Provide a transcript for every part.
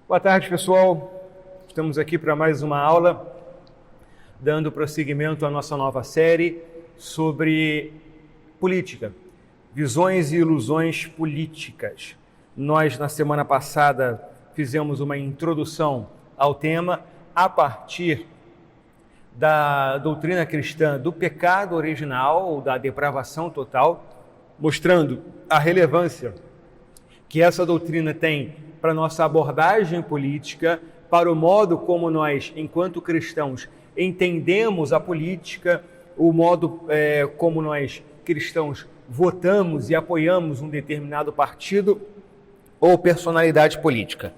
Boa tarde, pessoal. Estamos aqui para mais uma aula, dando prosseguimento à nossa nova série sobre política, visões e ilusões políticas. Nós, na semana passada, fizemos uma introdução ao tema a partir da doutrina cristã do pecado original ou da depravação total, mostrando a relevância que essa doutrina tem para nossa abordagem política, para o modo como nós, enquanto cristãos, entendemos a política, o modo como nós, cristãos, votamos e apoiamos um determinado partido ou personalidade política.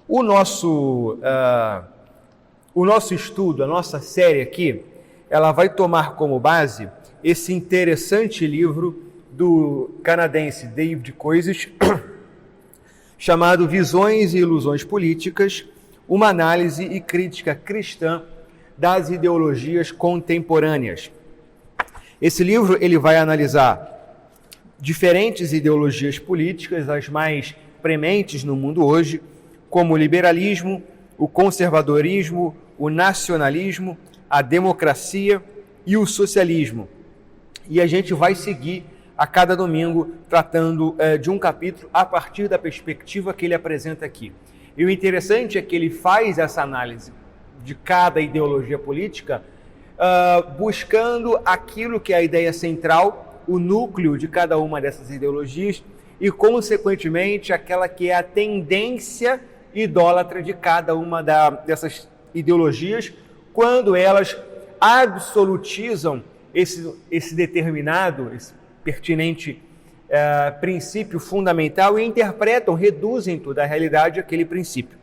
O nosso estudo, a nossa série aqui, ela vai tomar como base esse interessante livro do canadense David Koyzis, chamado Visões e Ilusões Políticas, uma análise e crítica cristã das ideologias contemporâneas. Esse livro ele vai analisar diferentes ideologias políticas, as mais prementes no mundo hoje, como o liberalismo, o conservadorismo, o nacionalismo, a democracia e o socialismo. E a gente vai seguir a cada domingo tratando de um capítulo a partir da perspectiva que ele apresenta aqui. E o interessante é que ele faz essa análise de cada ideologia política buscando aquilo que é a ideia central, o núcleo de cada uma dessas ideologias e, consequentemente, aquela que é a tendência idólatra de cada uma dessas ideologias, quando elas absolutizam esse determinado, esse pertinente princípio fundamental e interpretam, reduzem toda a realidade àquele princípio.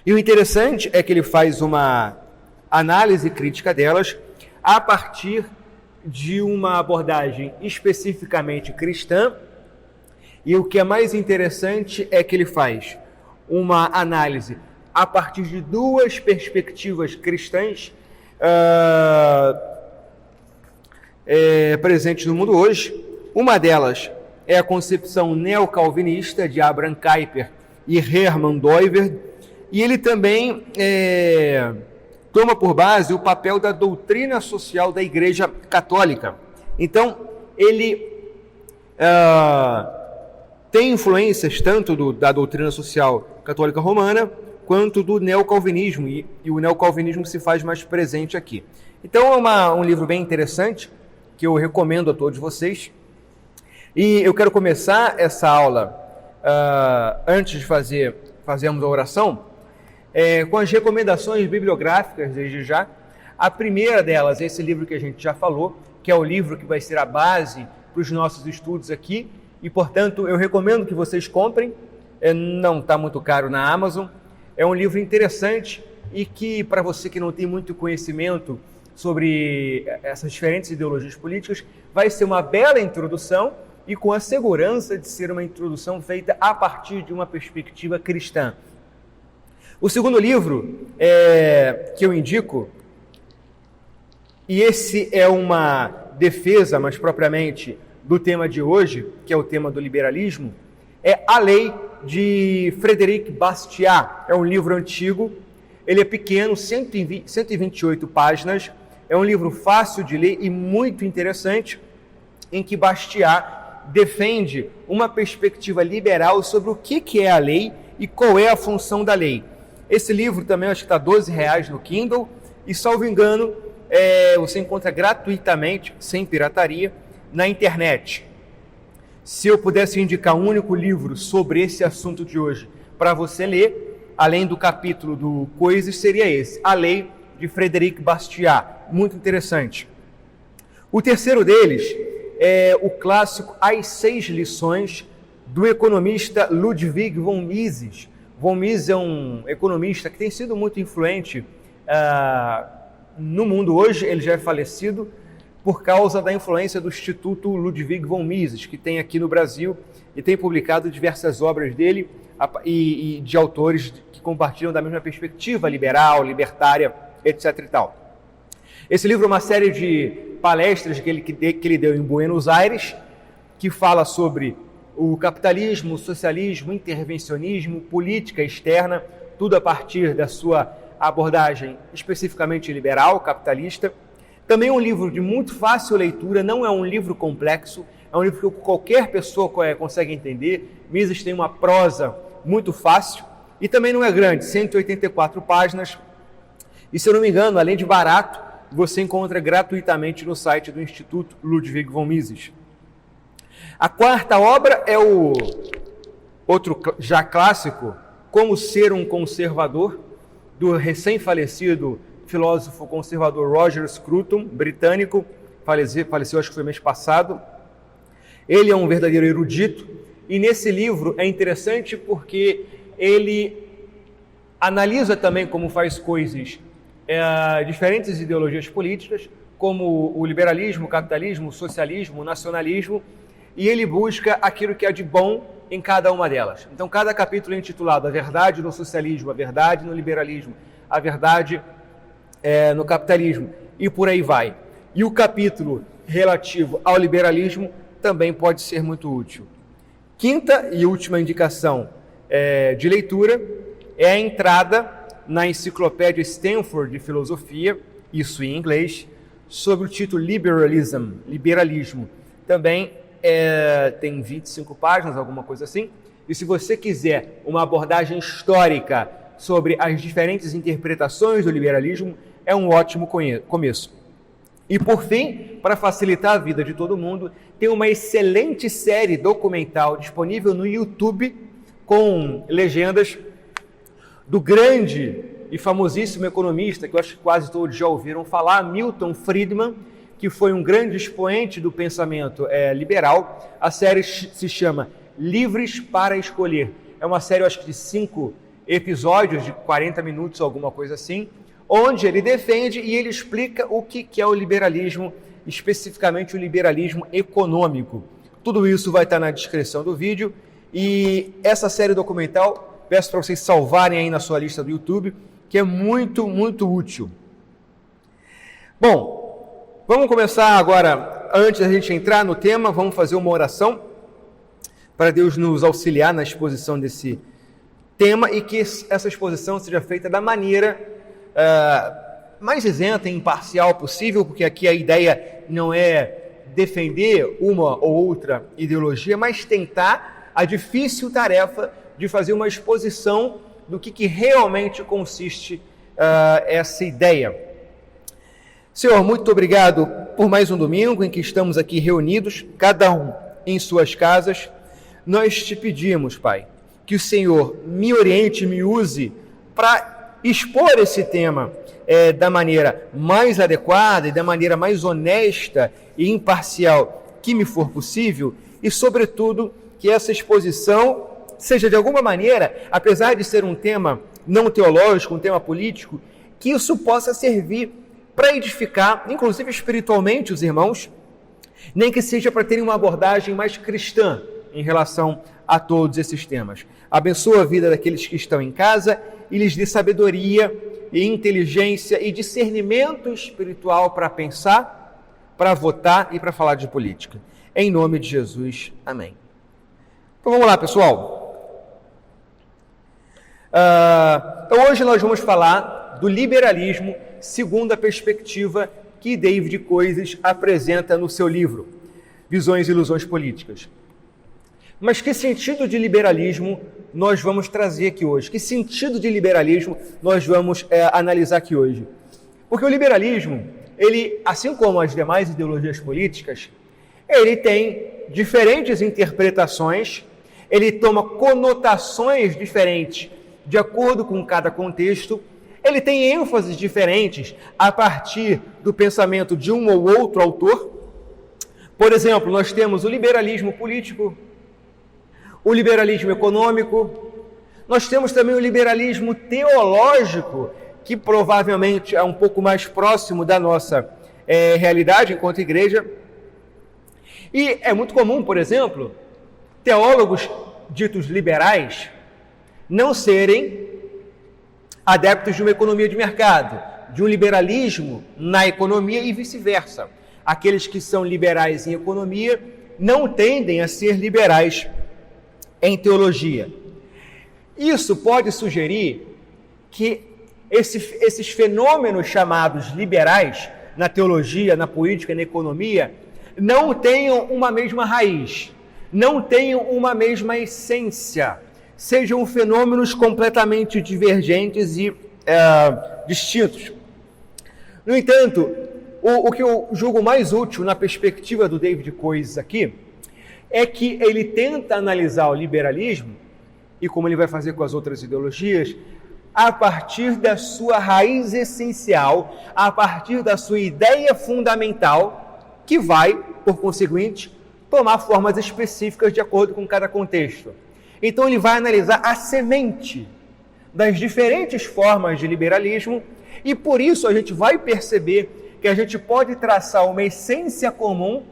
E o interessante é que ele faz uma análise crítica delas a partir de uma abordagem especificamente cristã, e o que é mais interessante é que ele faz uma análise a partir de duas perspectivas cristãs presentes no mundo hoje. Uma delas é a concepção neocalvinista de Abraham Kuyper e Hermann Doiver, e ele também toma por base o papel da doutrina social da Igreja Católica. Então, ele tem influências tanto da doutrina social católica romana quanto do neocalvinismo, e o neocalvinismo se faz mais presente aqui. Então, é um livro bem interessante, que eu recomendo a todos vocês. E eu quero começar essa aula, antes de fazermos a oração, com as recomendações bibliográficas desde já. A primeira delas é esse livro que a gente já falou, que é o livro que vai ser a base para os nossos estudos aqui, e, portanto, eu recomendo que vocês comprem, não está muito caro na Amazon. É um livro interessante e que, para você que não tem muito conhecimento sobre essas diferentes ideologias políticas, vai ser uma bela introdução e com a segurança de ser uma introdução feita a partir de uma perspectiva cristã. O segundo livro que eu indico, e esse é uma defesa, mas propriamente do tema de hoje, que é o tema do liberalismo, é A Lei, de Frédéric Bastiat. É um livro antigo, ele é pequeno, 128 páginas, é um livro fácil de ler e muito interessante, em que Bastiat defende uma perspectiva liberal sobre o que é a lei e qual é a função da lei. Esse livro também acho que está R$12 no Kindle, e, salvo engano, você encontra gratuitamente, sem pirataria, na internet. Se eu pudesse indicar um único livro sobre esse assunto de hoje para você ler, além do capítulo do Koyzis, seria esse, A Lei, de Frédéric Bastiat. Muito interessante. O terceiro deles é o clássico As 6 Lições, do economista Ludwig von Mises. Von Mises é um economista que tem sido muito influente no mundo hoje. Ele já é falecido por causa da influência do Instituto Ludwig von Mises, que tem aqui no Brasil e tem publicado diversas obras dele e de autores que compartilham da mesma perspectiva liberal, libertária, etc. e tal. Esse livro é uma série de palestras que ele deu em Buenos Aires, que fala sobre o capitalismo, o socialismo, o intervencionismo, política externa, tudo a partir da sua abordagem especificamente liberal, capitalista. Também é um livro de muito fácil leitura, não é um livro complexo, é um livro que qualquer pessoa consegue entender. Mises tem uma prosa muito fácil e também não é grande, 184 páginas. E se eu não me engano, além de barato, você encontra gratuitamente no site do Instituto Ludwig von Mises. A quarta obra é o outro já clássico, Como Ser um Conservador, do recém-falecido filósofo conservador Roger Scruton, britânico, faleceu acho que foi mês passado. Ele é um verdadeiro erudito e nesse livro é interessante porque ele analisa também como faz coisas diferentes ideologias políticas, como o liberalismo, o capitalismo, o socialismo, o nacionalismo, e ele busca aquilo que é de bom em cada uma delas. Então, cada capítulo é intitulado A Verdade no Socialismo, A Verdade no Liberalismo, A Verdade no Capitalismo, e por aí vai. E o capítulo relativo ao liberalismo também pode ser muito útil. Quinta e última indicação de leitura é a entrada na enciclopédia Stanford de Filosofia, isso em inglês, sob o título Liberalismo. Também tem 25 páginas, alguma coisa assim. E se você quiser uma abordagem histórica sobre as diferentes interpretações do liberalismo, é um ótimo começo. E por fim, para facilitar a vida de todo mundo, tem uma excelente série documental disponível no YouTube com legendas do grande e famosíssimo economista, que eu acho que quase todos já ouviram falar, Milton Friedman, que foi um grande expoente do pensamento liberal. A série se chama Livres para Escolher. É uma série, eu acho que de 5 episódios, de 40 minutos, alguma coisa assim, onde ele defende e ele explica o que é o liberalismo, especificamente o liberalismo econômico. Tudo isso vai estar na descrição do vídeo. E essa série documental, peço para vocês salvarem aí na sua lista do YouTube, que é muito, muito útil. Bom, vamos começar agora, antes da gente entrar no tema, vamos fazer uma oração para Deus nos auxiliar na exposição desse tema e que essa exposição seja feita da maneira mais isenta e imparcial possível, porque aqui a ideia não é defender uma ou outra ideologia, mas tentar a difícil tarefa de fazer uma exposição do que realmente consiste essa ideia. Senhor, muito obrigado por mais um domingo em que estamos aqui reunidos, cada um em suas casas. Nós te pedimos, Pai, que o Senhor me oriente, me use para expor esse tema da maneira mais adequada e da maneira mais honesta e imparcial que me for possível e, sobretudo, que essa exposição seja de alguma maneira, apesar de ser um tema não teológico, um tema político, que isso possa servir para edificar, inclusive espiritualmente, os irmãos, nem que seja para terem uma abordagem mais cristã em relação a todos esses temas. Abençoa a vida daqueles que estão em casa e lhes dê sabedoria e inteligência e discernimento espiritual para pensar, para votar e para falar de política. Em nome de Jesus, amém. Então vamos lá, pessoal. Então hoje nós vamos falar do liberalismo segundo a perspectiva que David Koizes apresenta no seu livro, Visões e Ilusões Políticas. Mas que sentido de liberalismo nós vamos trazer aqui hoje? Que sentido de liberalismo nós vamos analisar aqui hoje? Porque o liberalismo, ele, assim como as demais ideologias políticas, ele tem diferentes interpretações, ele toma conotações diferentes de acordo com cada contexto, ele tem ênfases diferentes a partir do pensamento de um ou outro autor. Por exemplo, nós temos o liberalismo político, o liberalismo econômico, nós temos também o liberalismo teológico, que provavelmente é um pouco mais próximo da nossa realidade enquanto igreja. E é muito comum, por exemplo, teólogos ditos liberais não serem adeptos de uma economia de mercado, de um liberalismo na economia e vice-versa. Aqueles que são liberais em economia não tendem a ser liberais em teologia. Isso pode sugerir que esses fenômenos chamados liberais, na teologia, na política e na economia, não tenham uma mesma raiz, não tenham uma mesma essência, sejam fenômenos completamente divergentes e distintos. No entanto, o que eu julgo mais útil na perspectiva do David Koyes aqui é que ele tenta analisar o liberalismo, e como ele vai fazer com as outras ideologias, a partir da sua raiz essencial, a partir da sua ideia fundamental, que vai, por conseguinte, tomar formas específicas de acordo com cada contexto. Então ele vai analisar a semente das diferentes formas de liberalismo, e por isso a gente vai perceber que a gente pode traçar uma essência comum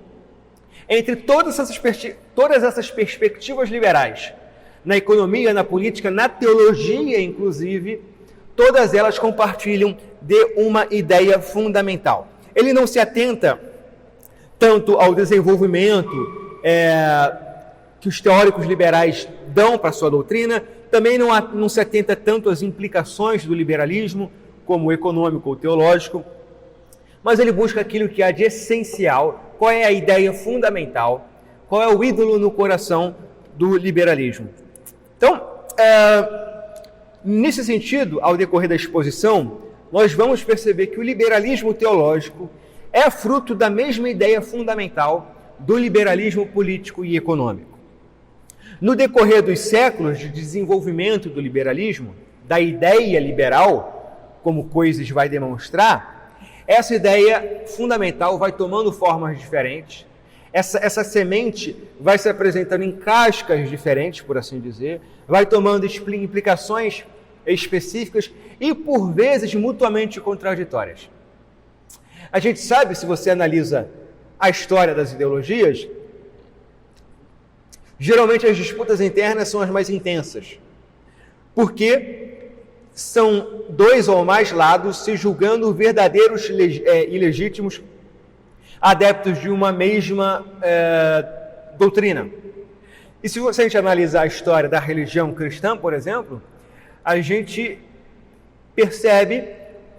entre todas essas perspectivas liberais. Na economia, na política, na teologia, inclusive, todas elas compartilham de uma ideia fundamental. Ele não se atenta tanto ao desenvolvimento que os teóricos liberais dão para a sua doutrina, também não se atenta tanto às implicações do liberalismo, como o econômico ou teológico, mas ele busca aquilo que há de essencial, qual é a ideia fundamental, qual é o ídolo no coração do liberalismo. Então, nesse sentido, ao decorrer da exposição, nós vamos perceber que o liberalismo teológico é fruto da mesma ideia fundamental do liberalismo político e econômico. No decorrer dos séculos de desenvolvimento do liberalismo, da ideia liberal, como Koyes vai demonstrar, essa ideia fundamental vai tomando formas diferentes, essa semente vai se apresentando em cascas diferentes, por assim dizer, vai tomando implicações específicas e, por vezes, mutuamente contraditórias. A gente sabe, se você analisa a história das ideologias, geralmente as disputas internas são as mais intensas, porque são dois ou mais lados se julgando verdadeiros e legítimos adeptos de uma mesma doutrina. E se a gente analisar a história da religião cristã, por exemplo, a gente percebe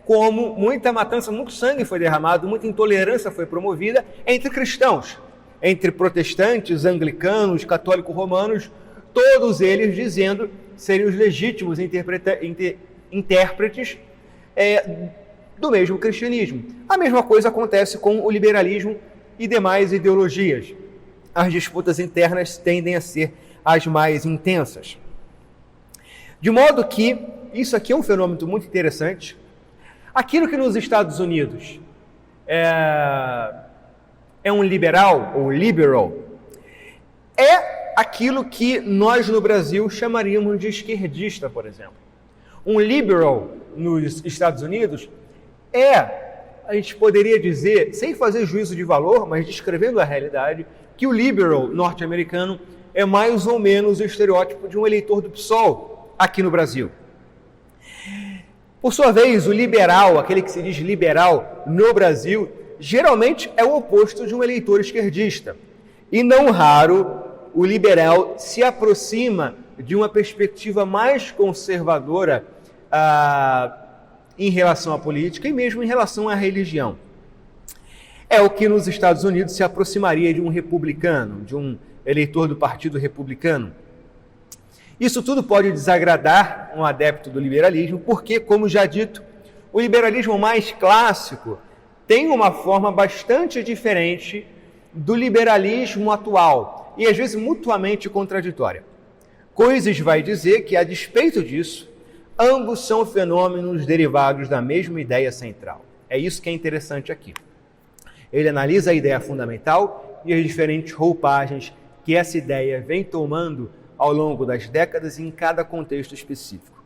como muita matança, muito sangue foi derramado, muita intolerância foi promovida entre cristãos, entre protestantes, anglicanos, católicos romanos, todos eles dizendo serem os legítimos intérpretes do mesmo cristianismo. A mesma coisa acontece com o liberalismo e demais ideologias. As disputas internas tendem a ser as mais intensas. De modo que, isso aqui é um fenômeno muito interessante. Aquilo que nos Estados Unidos é um liberal, ou liberal, é aquilo que nós no Brasil chamaríamos de esquerdista, por exemplo. Um liberal nos Estados Unidos a gente poderia dizer, sem fazer juízo de valor, mas descrevendo a realidade, que o liberal norte-americano é mais ou menos o estereótipo de um eleitor do PSOL aqui no Brasil. Por sua vez, o liberal, aquele que se diz liberal no Brasil, geralmente é o oposto de um eleitor esquerdista. E não raro, o liberal se aproxima de uma perspectiva mais conservadora em relação à política e mesmo em relação à religião. É o que nos Estados Unidos se aproximaria de um republicano, de um eleitor do Partido Republicano. Isso tudo pode desagradar um adepto do liberalismo, porque, como já dito, o liberalismo mais clássico tem uma forma bastante diferente do liberalismo atual e, às vezes, mutuamente contraditória. Koyes vai dizer que, a despeito disso, ambos são fenômenos derivados da mesma ideia central. É isso que é interessante aqui. Ele analisa a ideia fundamental e as diferentes roupagens que essa ideia vem tomando ao longo das décadas em cada contexto específico.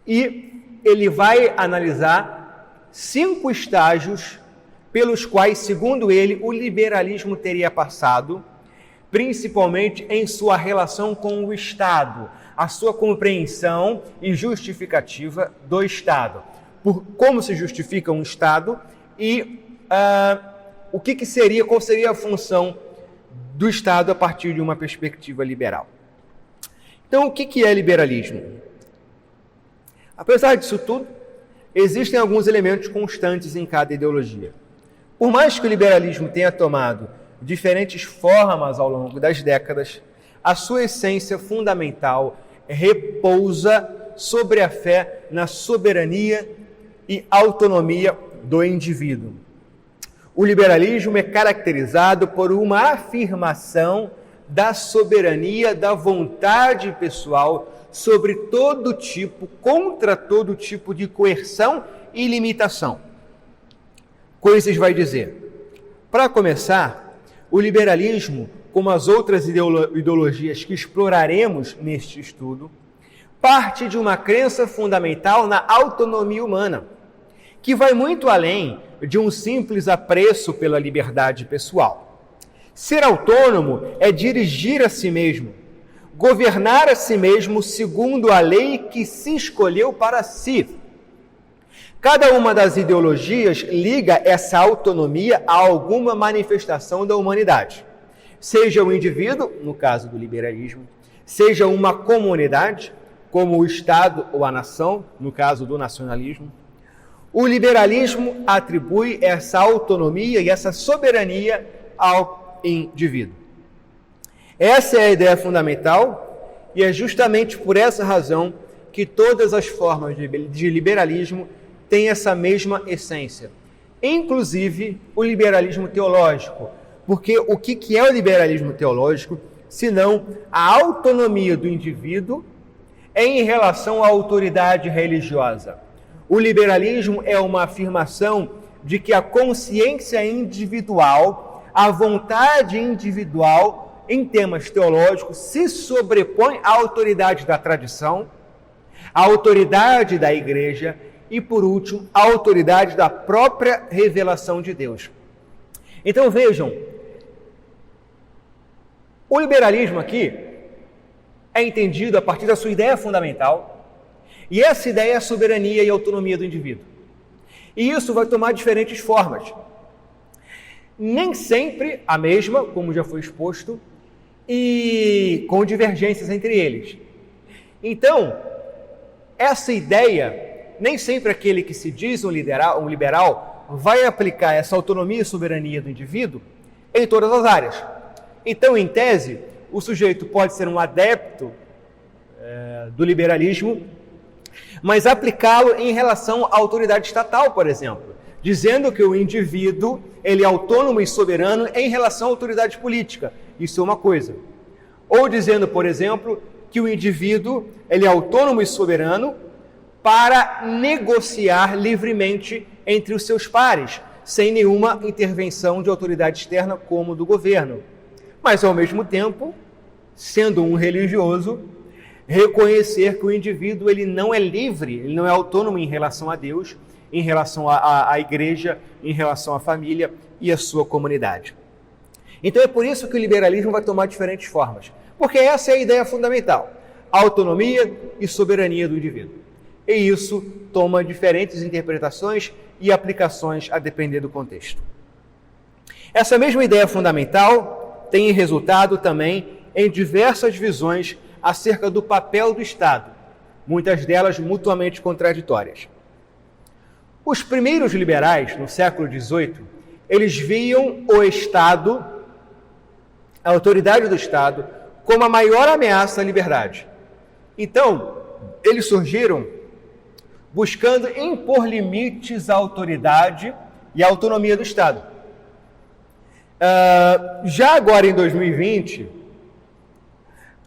E ele vai analisar 5 estágios pelos quais, segundo ele, o liberalismo teria passado, principalmente em sua relação com o Estado, a sua compreensão e justificativa do Estado. Por como se justifica um Estado e qual seria a função do Estado a partir de uma perspectiva liberal. Então, o que é liberalismo? Apesar disso tudo, existem alguns elementos constantes em cada ideologia. Por mais que o liberalismo tenha tomado diferentes formas ao longo das décadas, a sua essência fundamental repousa sobre a fé na soberania e autonomia do indivíduo. O liberalismo é caracterizado por uma afirmação da soberania da vontade pessoal sobre todo tipo, contra todo tipo de coerção e limitação. Coisas vai dizer. Para começar, o liberalismo, como as outras ideologias que exploraremos neste estudo, parte de uma crença fundamental na autonomia humana, que vai muito além de um simples apreço pela liberdade pessoal. Ser autônomo é dirigir a si mesmo, governar a si mesmo segundo a lei que se escolheu para si. Cada uma das ideologias liga essa autonomia a alguma manifestação da humanidade. Seja o indivíduo, no caso do liberalismo, seja uma comunidade, como o Estado ou a nação, no caso do nacionalismo. O liberalismo atribui essa autonomia e essa soberania ao indivíduo. Essa é a ideia fundamental e é justamente por essa razão que todas as formas de liberalismo têm essa mesma essência, inclusive o liberalismo teológico. Porque o que é o liberalismo teológico, senão a autonomia do indivíduo em relação à autoridade religiosa? O liberalismo é uma afirmação de que a consciência individual, a vontade individual em temas teológicos se sobrepõe à autoridade da tradição, à autoridade da igreja e, por último, à autoridade da própria revelação de Deus. Então vejam, o liberalismo aqui é entendido a partir da sua ideia fundamental, e essa ideia é a soberania e a autonomia do indivíduo. E isso vai tomar diferentes formas. Nem sempre a mesma, como já foi exposto, e com divergências entre eles. Então, essa ideia, nem sempre aquele que se diz um liberal vai aplicar essa autonomia e soberania do indivíduo em todas as áreas. Então, em tese, o sujeito pode ser um adepto do liberalismo, mas aplicá-lo em relação à autoridade estatal, por exemplo, dizendo que o indivíduo ele é autônomo e soberano em relação à autoridade política. Isso é uma coisa. Ou dizendo, por exemplo, que o indivíduo ele é autônomo e soberano para negociar livremente entre os seus pares, sem nenhuma intervenção de autoridade externa como do governo. Mas, ao mesmo tempo, sendo um religioso, reconhecer que o indivíduo ele não é livre, ele não é autônomo em relação a Deus, em relação à igreja, em relação à família e à sua comunidade. Então é por isso que o liberalismo vai tomar diferentes formas, porque essa é a ideia fundamental, a autonomia e soberania do indivíduo. E isso toma diferentes interpretações e aplicações a depender do contexto. Essa mesma ideia fundamental tem resultado também em diversas visões acerca do papel do Estado, muitas delas mutuamente contraditórias. Os primeiros liberais, no século XVIII, eles viam o Estado, a autoridade do Estado, como a maior ameaça à liberdade. Então, eles surgiram buscando impor limites à autoridade e à autonomia do Estado. Já agora, em 2020,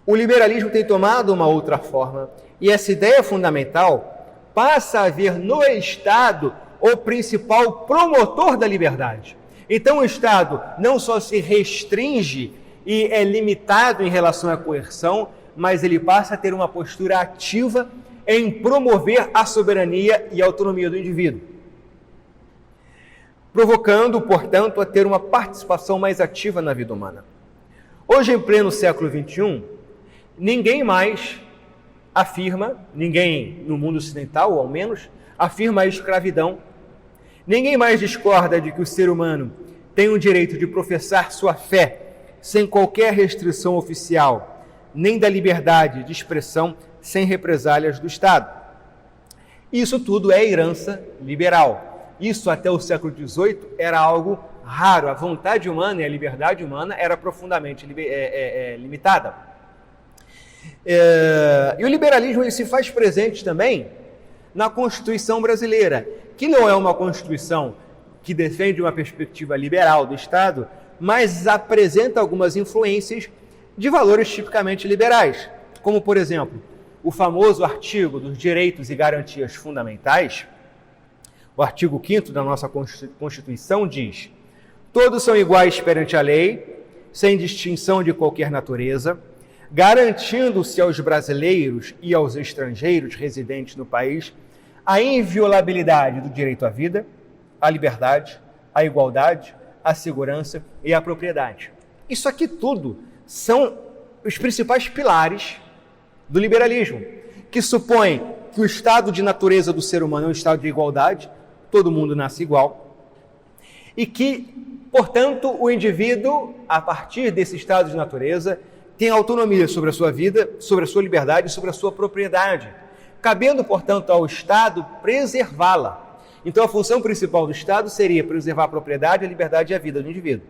o liberalismo tem tomado uma outra forma e essa ideia fundamental passa a ver no Estado o principal promotor da liberdade. Então o Estado não só se restringe e é limitado em relação à coerção, mas ele passa a ter uma postura ativa em promover a soberania e a autonomia do indivíduo, provocando, portanto, a ter uma participação mais ativa na vida humana. Hoje, em pleno século XXI, ninguém mais afirma, ninguém no mundo ocidental, ou ao menos, afirma a escravidão. Ninguém mais discorda de que o ser humano tem o direito de professar sua fé sem qualquer restrição oficial, nem da liberdade de expressão sem represálias do Estado. Isso tudo é herança liberal. Isso até o século XVIII era algo raro. A vontade humana e a liberdade humana era profundamente limitada. E o liberalismo ele se faz presente também na Constituição brasileira, que não é uma Constituição que defende uma perspectiva liberal do Estado, mas apresenta algumas influências de valores tipicamente liberais, como, por exemplo, o famoso artigo dos direitos e garantias fundamentais. O artigo 5º da nossa Constituição diz: todos são iguais perante a lei, sem distinção de qualquer natureza, garantindo-se aos brasileiros e aos estrangeiros residentes no país a inviolabilidade do direito à vida, à liberdade, à igualdade, à segurança e à propriedade. Isso aqui tudo são os principais pilares do liberalismo, que supõe que o estado de natureza do ser humano é um estado de igualdade, todo mundo nasce igual, e que, portanto, o indivíduo, a partir desse estado de natureza, tem autonomia sobre a sua vida, sobre a sua liberdade e sobre a sua propriedade, cabendo, portanto, ao Estado preservá-la. Então, a função principal do Estado seria preservar a propriedade, a liberdade e a vida do indivíduo.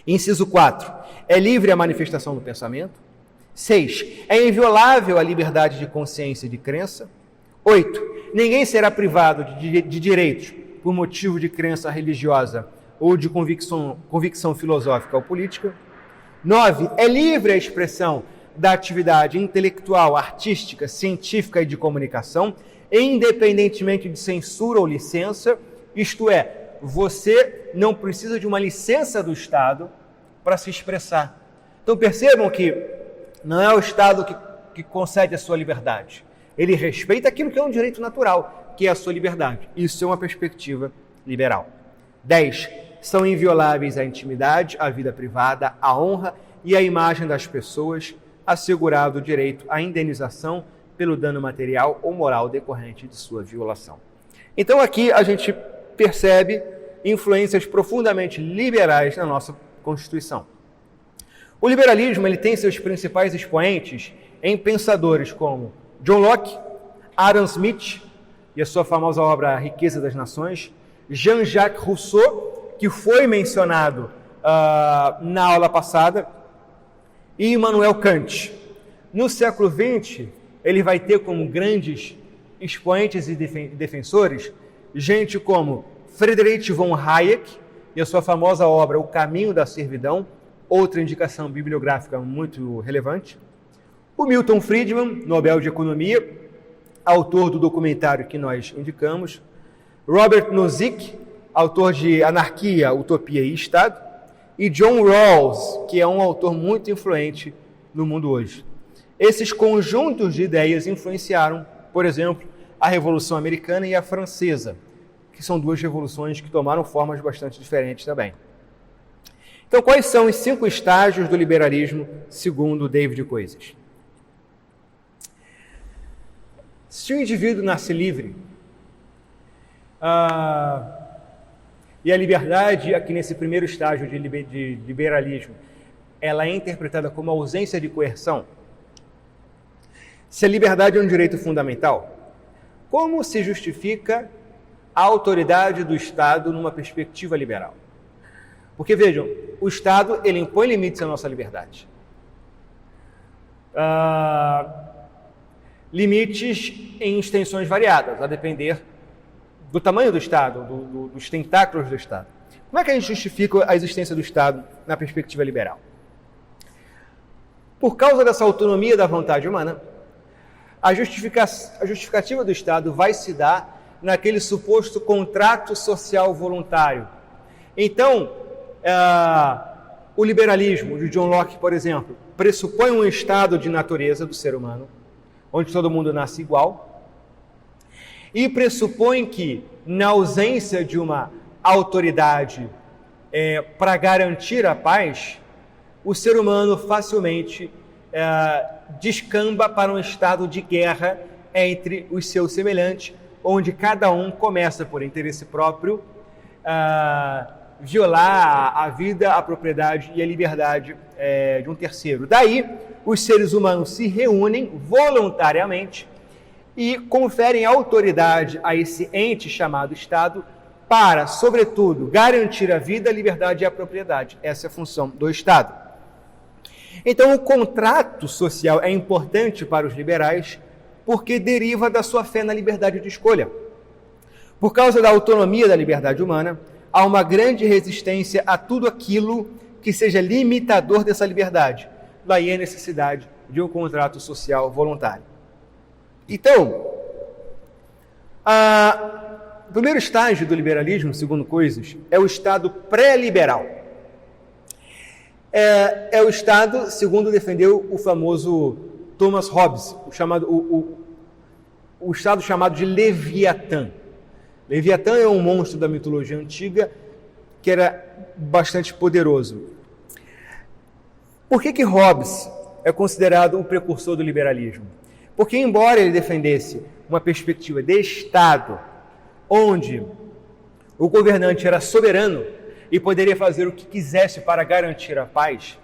Inciso 4. É livre a manifestação do pensamento. 6. É inviolável a liberdade de consciência e de crença. 8. Ninguém será privado de direitos por motivo de crença religiosa ou de convicção filosófica ou política. 9. É livre a expressão da atividade intelectual, artística, científica e de comunicação, independentemente de censura ou licença, isto é, você não precisa de uma licença do Estado para se expressar. Então percebam que não é o Estado que concede a sua liberdade. Ele respeita aquilo que é um direito natural, que é a sua liberdade. Isso é uma perspectiva liberal. 10. São invioláveis a intimidade, a vida privada, a honra e a imagem das pessoas, assegurado o direito à indenização pelo dano material ou moral decorrente de sua violação. Então aqui a gente percebe influências profundamente liberais na nossa Constituição. O liberalismo ele tem seus principais expoentes em pensadores como John Locke, Adam Smith e a sua famosa obra A Riqueza das Nações, Jean-Jacques Rousseau, que foi mencionado na aula passada, e Immanuel Kant. No século XX, ele vai ter como grandes expoentes e defensores gente como Friedrich von Hayek e a sua famosa obra O Caminho da Servidão, outra indicação bibliográfica muito relevante. O Milton Friedman, Nobel de Economia, autor do documentário que nós indicamos. Robert Nozick, autor de Anarquia, Utopia e Estado. E John Rawls, que é um autor muito influente no mundo hoje. Esses conjuntos de ideias influenciaram, por exemplo, a Revolução Americana e a Francesa, que são duas revoluções que tomaram formas bastante diferentes também. Então, quais são os 5 estágios do liberalismo, segundo David Coises? Se o indivíduo nasce livre, e a liberdade, aqui nesse primeiro estágio de liberalismo, ela é interpretada como ausência de coerção. Se a liberdade é um direito fundamental, como se justifica a autoridade do Estado numa perspectiva liberal? Porque, vejam, o Estado ele impõe limites à nossa liberdade. Limites em extensões variadas, a depender do tamanho do Estado, dos tentáculos do Estado. Como é que a gente justifica a existência do Estado na perspectiva liberal? Por causa dessa autonomia da vontade humana, a justificativa do Estado vai se dar naquele suposto contrato social voluntário. Então, o liberalismo de John Locke, por exemplo, pressupõe um estado de natureza do ser humano, onde todo mundo nasce igual, e pressupõe que, na ausência de uma autoridade para garantir a paz, o ser humano facilmente descamba para um estado de guerra entre os seus semelhantes, onde cada um começa, por interesse próprio, violar a vida, a propriedade e a liberdade de um terceiro. Daí os seres humanos se reúnem voluntariamente e conferem autoridade a esse ente chamado Estado para, sobretudo, garantir a vida, a liberdade e a propriedade. Essa é a função do Estado. Então, o contrato social é importante para os liberais porque deriva da sua fé na liberdade de escolha. Por causa da autonomia da liberdade humana, há uma grande resistência a tudo aquilo que seja limitador dessa liberdade. Daí a necessidade de um contrato social voluntário. Então, o primeiro estágio do liberalismo, segundo Coisas, é o Estado pré-liberal. É o Estado, segundo defendeu o famoso Thomas Hobbes, o Estado chamado de Leviatã. Leviatã é um monstro da mitologia antiga que era bastante poderoso. Por que Hobbes é considerado o precursor do liberalismo? Porque, embora ele defendesse uma perspectiva de Estado, onde o governante era soberano e poderia fazer o que quisesse para garantir a paz,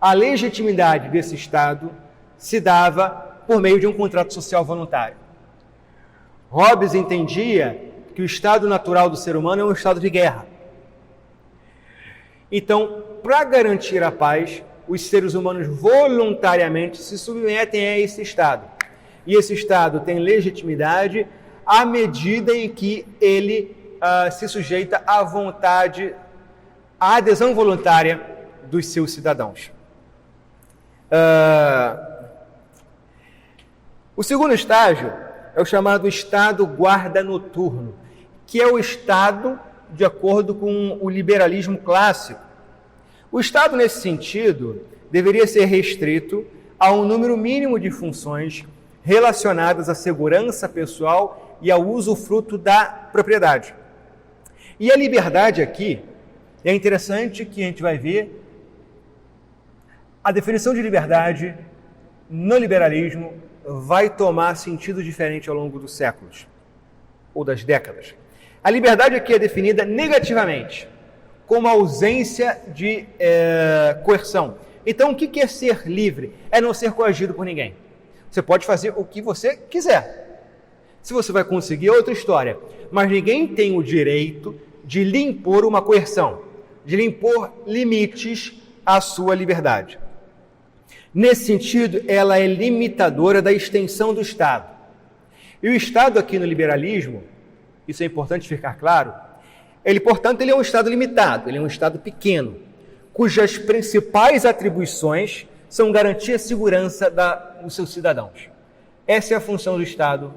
a legitimidade desse Estado se dava por meio de um contrato social voluntário. Hobbes entendia que o estado natural do ser humano é um estado de guerra. Então, para garantir a paz, os seres humanos voluntariamente se submetem a esse Estado. E esse Estado tem legitimidade à medida em que ele se sujeita à vontade, à adesão voluntária dos seus cidadãos. O segundo estágio é o chamado Estado guarda noturno, que é o Estado de acordo com o liberalismo clássico. O Estado, nesse sentido, deveria ser restrito a um número mínimo de funções relacionadas à segurança pessoal e ao usufruto da propriedade. E a liberdade aqui, é interessante que a gente vai ver a definição de liberdade no liberalismo vai tomar sentido diferente ao longo dos séculos ou das décadas. A liberdade aqui é definida negativamente, como ausência de coerção. Então, o que é ser livre? É não ser coagido por ninguém. Você pode fazer o que você quiser. Se você vai conseguir, é outra história. Mas ninguém tem o direito de lhe impor uma coerção, de lhe impor limites à sua liberdade. Nesse sentido, ela é limitadora da extensão do Estado. E o Estado aqui no liberalismo, isso é importante ficar claro, portanto, ele é um Estado limitado, ele é um Estado pequeno, cujas principais atribuições são garantir a segurança dos seus cidadãos. Essa é a função do Estado,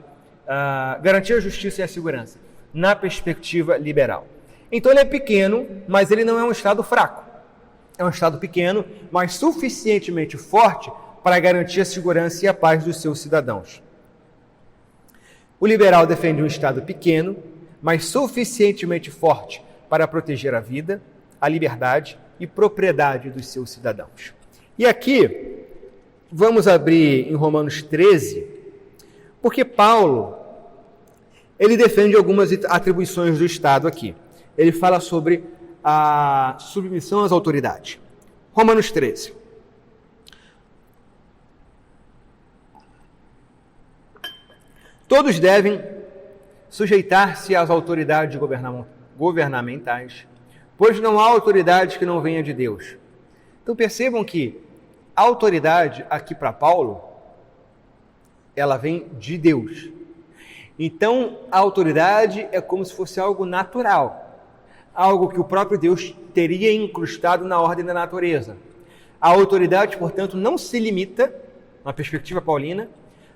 garantir a justiça e a segurança, na perspectiva liberal. Então ele é pequeno, mas ele não é um Estado fraco. É um Estado pequeno, mas suficientemente forte para garantir a segurança e a paz dos seus cidadãos. O liberal defende um Estado pequeno, mas suficientemente forte para proteger a vida, a liberdade e propriedade dos seus cidadãos. E aqui, vamos abrir em Romanos 13, porque Paulo, ele defende algumas atribuições do Estado aqui. Ele fala sobre a submissão às autoridades. Romanos 13. Todos devem sujeitar-se às autoridades governamentais, pois não há autoridade que não venha de Deus. Então percebam que a autoridade aqui para Paulo, ela vem de Deus. Então a autoridade é como se fosse algo natural, algo que o próprio Deus teria incrustado na ordem da natureza. A autoridade, portanto, não se limita, na perspectiva paulina,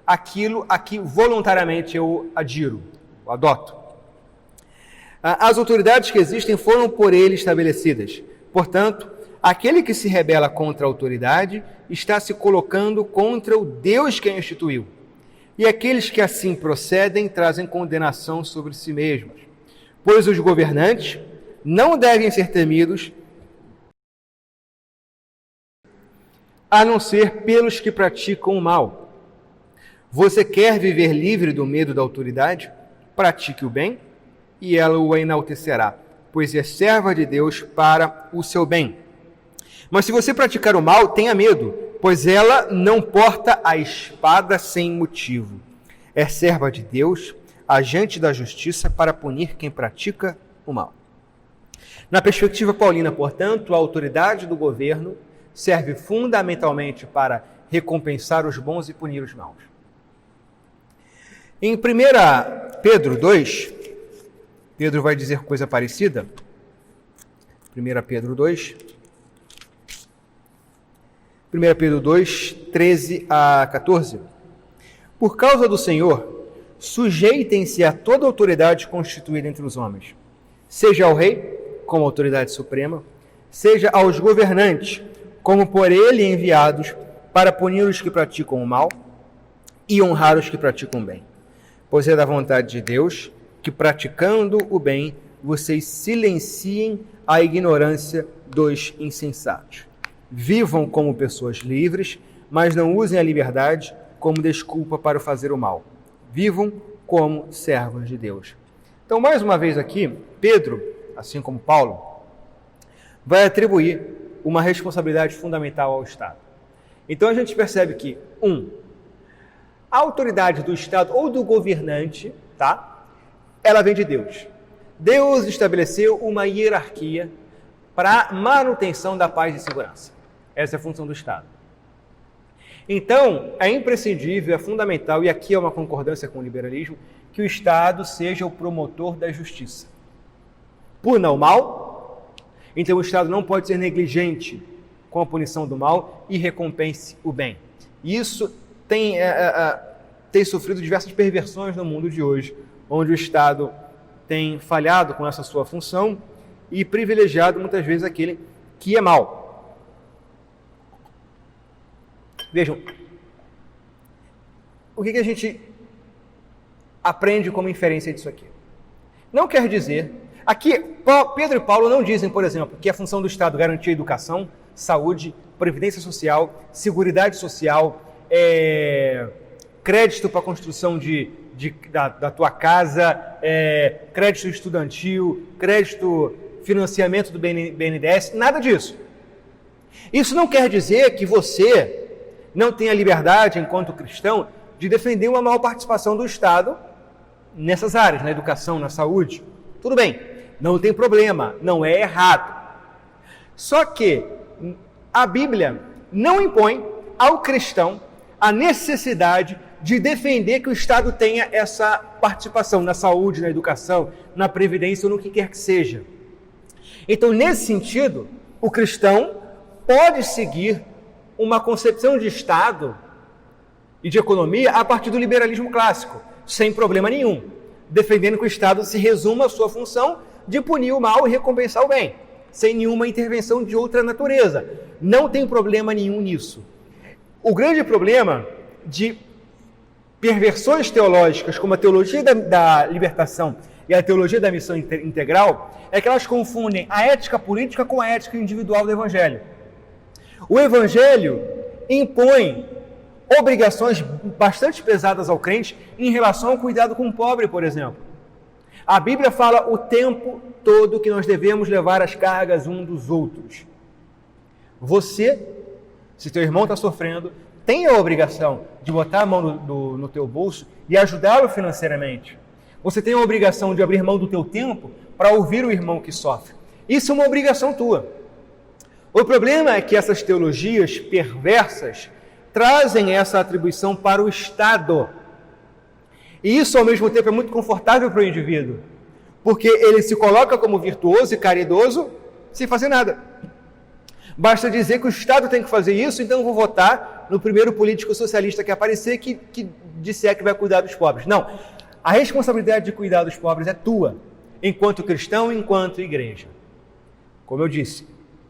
àquilo a que voluntariamente eu adiro, eu adoto. As autoridades que existem foram por ele estabelecidas. Portanto, aquele que se rebela contra a autoridade está se colocando contra o Deus que a instituiu. E aqueles que assim procedem trazem condenação sobre si mesmos. Pois os governantes não devem ser temidos, a não ser pelos que praticam o mal. Você quer viver livre do medo da autoridade? Pratique o bem, e ela o enaltecerá, pois é serva de Deus para o seu bem. Mas se você praticar o mal, tenha medo, pois ela não porta a espada sem motivo. É serva de Deus, agente da justiça para punir quem pratica o mal. Na perspectiva paulina, portanto, a autoridade do governo serve fundamentalmente para recompensar os bons e punir os maus. Em 1 Pedro 2, Pedro vai dizer coisa parecida. 1 Pedro 2, 13 a 14. Por causa do Senhor, sujeitem-se a toda autoridade constituída entre os homens, seja ao rei, como autoridade suprema, seja aos governantes, como por ele enviados, para punir os que praticam o mal e honrar os que praticam o bem. Pois é da vontade de Deus que, praticando o bem, vocês silenciem a ignorância dos insensatos. Vivam como pessoas livres, mas não usem a liberdade como desculpa para o fazer o mal. Vivam como servos de Deus. Então, mais uma vez aqui, Pedro, assim como Paulo, vai atribuir uma responsabilidade fundamental ao Estado. Então a gente percebe que, a autoridade do Estado ou do governante, tá? Ela vem de Deus. Deus estabeleceu uma hierarquia para manutenção da paz e segurança. Essa é a função do Estado. Então, é imprescindível, é fundamental, e aqui é uma concordância com o liberalismo, que o Estado seja o promotor da justiça. Puna o mal, então o Estado não pode ser negligente com a punição do mal e recompense o bem. Isso tem sofrido diversas perversões no mundo de hoje, onde o Estado tem falhado com essa sua função e privilegiado muitas vezes aquele que é mau. Vejam, o que a gente aprende como inferência disso aqui? Não quer dizer... Aqui, Pedro e Paulo não dizem, por exemplo, que a função do Estado é garantir educação, saúde, previdência social, seguridade social, crédito para a construção da tua casa, crédito estudantil, crédito, financiamento do BNDES, nada disso. Isso não quer dizer que você não tenha liberdade, enquanto cristão, de defender uma maior participação do Estado nessas áreas, na educação, na saúde. Tudo bem, não tem problema, não é errado. Só que a Bíblia não impõe ao cristão a necessidade de defender que o Estado tenha essa participação na saúde, na educação, na previdência ou no que quer que seja. Então, nesse sentido, o cristão pode seguir uma concepção de Estado e de economia a partir do liberalismo clássico, sem problema nenhum, defendendo que o Estado se resuma à sua função de punir o mal e recompensar o bem, sem nenhuma intervenção de outra natureza. Não tem problema nenhum nisso. O grande problema de perversões teológicas, como a teologia da libertação e a teologia da missão integral, é que elas confundem a ética política com a ética individual do Evangelho. O Evangelho impõe obrigações bastante pesadas ao crente em relação ao cuidado com o pobre, por exemplo. A Bíblia fala o tempo todo que nós devemos levar as cargas uns dos outros. Você, se teu irmão está sofrendo, tem a obrigação de botar a mão no teu bolso e ajudá-lo financeiramente. Você tem a obrigação de abrir mão do teu tempo para ouvir o irmão que sofre. Isso é uma obrigação tua. O problema é que essas teologias perversas trazem essa atribuição para o Estado. E isso, ao mesmo tempo, é muito confortável para o indivíduo, porque ele se coloca como virtuoso e caridoso sem fazer nada. Basta dizer que o Estado tem que fazer isso, então eu vou votar no primeiro político socialista que aparecer que disser que vai cuidar dos pobres. Não, a responsabilidade de cuidar dos pobres é tua, enquanto cristão, enquanto igreja. Como eu disse,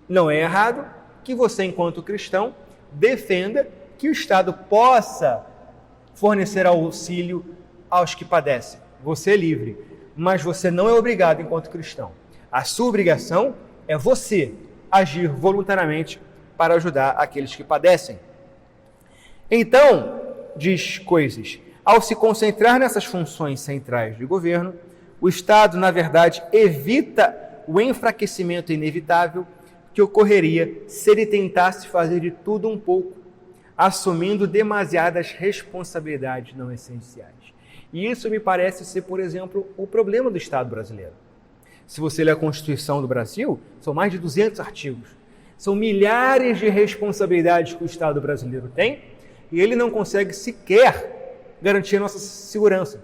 não é errado que você, enquanto cristão, defenda que o Estado possa fornecer auxílio aos que padecem. Você é livre, mas você não é obrigado enquanto cristão. A sua obrigação é você agir voluntariamente para ajudar aqueles que padecem. Então, diz Coisas, ao se concentrar nessas funções centrais de governo, o Estado, na verdade, evita o enfraquecimento inevitável que ocorreria se ele tentasse fazer de tudo um pouco assumindo demasiadas responsabilidades não essenciais. E isso me parece ser, por exemplo, o problema do Estado brasileiro. Se você ler a Constituição do Brasil, são mais de 200 artigos. São milhares de responsabilidades que o Estado brasileiro tem e ele não consegue sequer garantir a nossa segurança.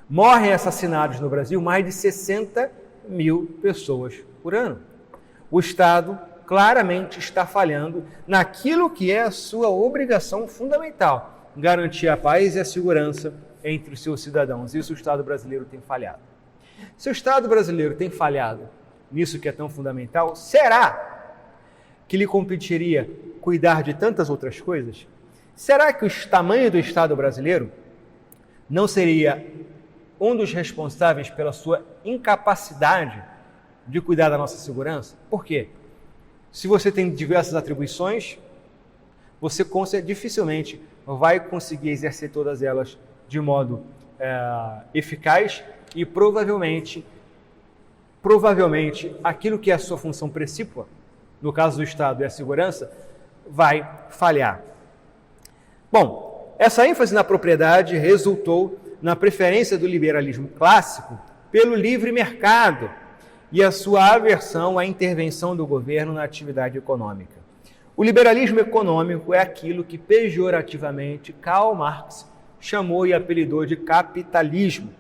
Morrem assassinados no Brasil mais de 60 mil pessoas por ano. O Estado claramente está falhando naquilo que é a sua obrigação fundamental, garantir a paz e a segurança entre os seus cidadãos. Isso o Estado brasileiro tem falhado. Se o Estado brasileiro tem falhado nisso que é tão fundamental, será que lhe competiria cuidar de tantas outras coisas? Será que o tamanho do Estado brasileiro não seria um dos responsáveis pela sua incapacidade de cuidar da nossa segurança? Por quê? Se você tem diversas atribuições, você dificilmente vai conseguir exercer todas elas de modo eficaz e provavelmente aquilo que é a sua função principal, no caso do Estado é a segurança, vai falhar. Bom, essa ênfase na propriedade resultou na preferência do liberalismo clássico pelo livre mercado e a sua aversão à intervenção do governo na atividade econômica. O liberalismo econômico é aquilo que pejorativamente Karl Marx chamou e apelidou de capitalismo.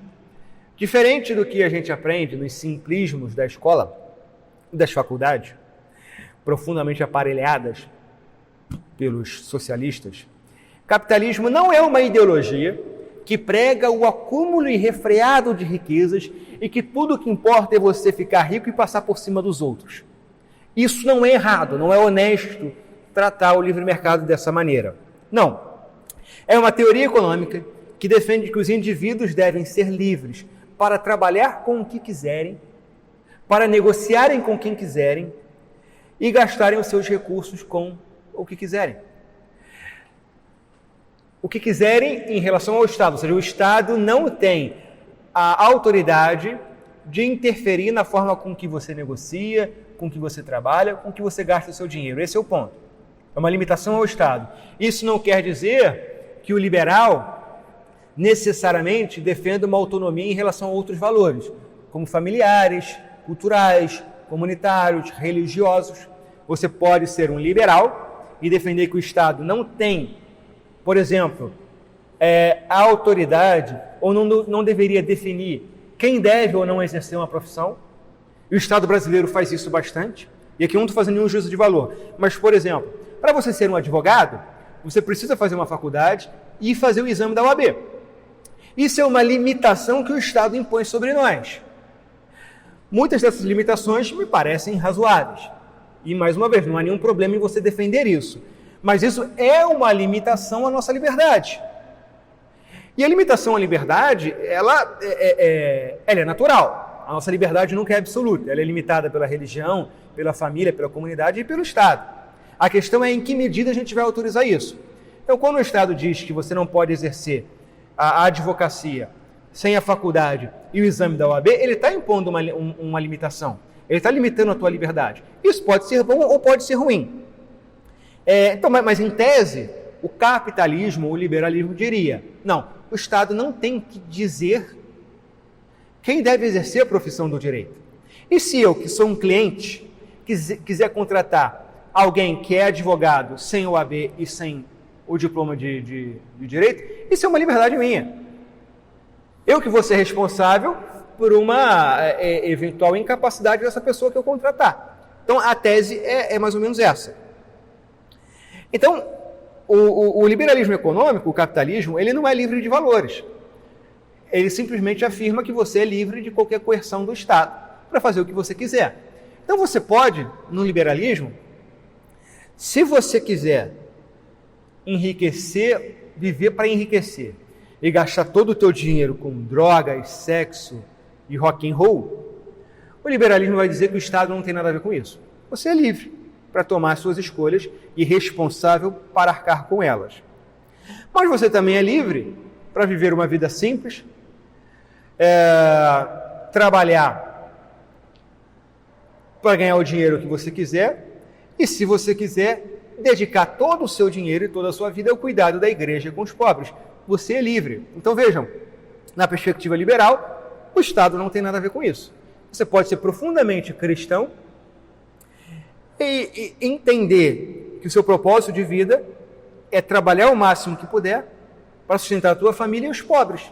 Diferente do que a gente aprende nos simplismos da escola e das faculdades, profundamente aparelhadas pelos socialistas, capitalismo não é uma ideologia que prega o acúmulo irrefreado de riquezas e que tudo o que importa é você ficar rico e passar por cima dos outros. Isso não é errado, não é honesto tratar o livre mercado dessa maneira. Não. É uma teoria econômica que defende que os indivíduos devem ser livres para trabalhar com o que quiserem, para negociarem com quem quiserem e gastarem os seus recursos com o que quiserem. O que quiserem em relação ao Estado, ou seja, o Estado não tem a autoridade de interferir na forma com que você negocia, com que você trabalha, com que você gasta o seu dinheiro. Esse é o ponto. É uma limitação ao Estado. Isso não quer dizer que o liberal necessariamente defenda uma autonomia em relação a outros valores, como familiares, culturais, comunitários, religiosos. Você pode ser um liberal e defender que o Estado não tem, por exemplo, a autoridade ou não deveria definir quem deve ou não exercer uma profissão. E o Estado brasileiro faz isso bastante. E aqui eu não estou fazendo nenhum juízo de valor. Mas, por exemplo, para você ser um advogado, você precisa fazer uma faculdade e fazer o exame da OAB. Isso é uma limitação que o Estado impõe sobre nós. Muitas dessas limitações me parecem razoáveis. E, mais uma vez, não há nenhum problema em você defender isso. Mas isso é uma limitação à nossa liberdade. E a limitação à liberdade, ela é natural. A nossa liberdade nunca é absoluta. Ela é limitada pela religião, pela família, pela comunidade e pelo Estado. A questão é em que medida a gente vai autorizar isso. Então, quando o Estado diz que você não pode exercer a advocacia sem a faculdade e o exame da OAB, ele está impondo uma limitação. Ele está limitando a tua liberdade. Isso pode ser bom ou pode ser ruim. Mas em tese, o capitalismo, o liberalismo diria, não, o Estado não tem que dizer quem deve exercer a profissão do direito. E se eu, que sou um cliente, quiser contratar alguém que é advogado sem OAB e sem o diploma de direito, isso é uma liberdade minha. Eu que vou ser responsável por uma eventual incapacidade dessa pessoa que eu contratar. Então, a tese é mais ou menos essa. Então, o liberalismo econômico, o capitalismo, ele não é livre de valores. Ele simplesmente afirma que você é livre de qualquer coerção do Estado para fazer o que você quiser. Então, você pode, no liberalismo, se você quiser enriquecer, viver para enriquecer e gastar todo o teu dinheiro com drogas, sexo e rock and roll, o liberalismo vai dizer que o Estado não tem nada a ver com isso. Você é livre para tomar suas escolhas e responsável para arcar com elas. Mas você também é livre para viver uma vida simples, trabalhar para ganhar o dinheiro que você quiser e, se você quiser, dedicar todo o seu dinheiro e toda a sua vida ao cuidado da igreja com os pobres. Você é livre. Então vejam, na perspectiva liberal, o Estado não tem nada a ver com isso. Você pode ser profundamente cristão e entender que o seu propósito de vida é trabalhar o máximo que puder para sustentar a tua família e os pobres,